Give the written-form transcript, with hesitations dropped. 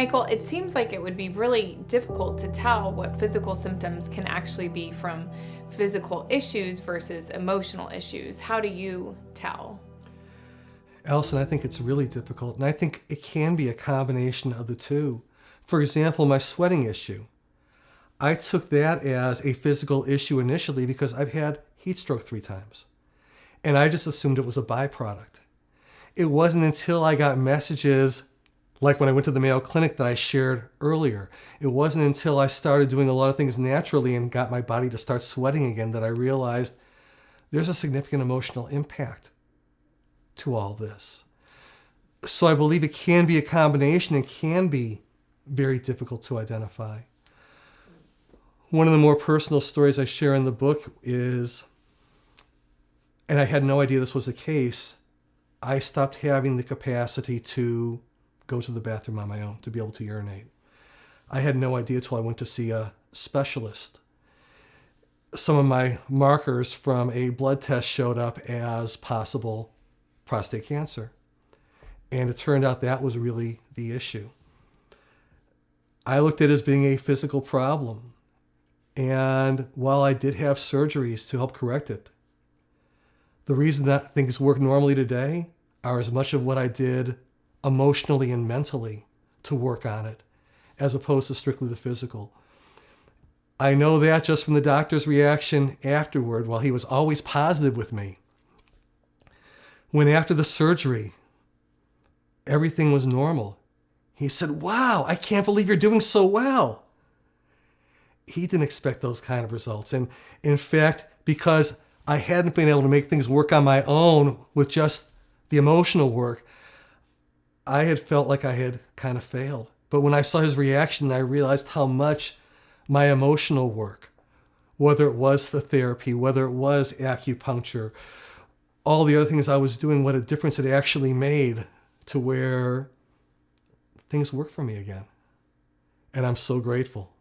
Michael, it seems like it would be really difficult to tell what physical symptoms can actually be from physical issues versus emotional issues. How do you tell? Allison, I think it's really difficult, and I think it can be a combination of the two. For example, my sweating issue. I took that as a physical issue initially because I've had heat stroke 3 times. And I just assumed it was a byproduct. It wasn't until I got messages like when I went to the Mayo Clinic that I shared earlier. It wasn't until I started doing a lot of things naturally and got my body to start sweating again that I realized there's a significant emotional impact to all this. So I believe it can be a combination. It can be very difficult to identify. One of the more personal stories I share in the book is, and I had no idea this was the case, I stopped having the capacity to go to the bathroom on my own, to be able to urinate. I had no idea until I went to see a specialist. Some of my markers from a blood test showed up as possible prostate cancer. And it turned out that was really the issue. I looked at it as being a physical problem. And while I did have surgeries to help correct it, the reason that things work normally today are as much of what I did emotionally and mentally to work on it, as opposed to strictly the physical. I know that just from the doctor's reaction afterward, while he was always positive with me. When after the surgery, everything was normal, he said, "Wow, I can't believe you're doing so well." He didn't expect those kind of results. And in fact, because I hadn't been able to make things work on my own with just the emotional work, I had felt like I had kind of failed. But when I saw his reaction, I realized how much my emotional work, whether it was the therapy, whether it was acupuncture, all the other things I was doing, what a difference it actually made to where things work for me again. And I'm so grateful.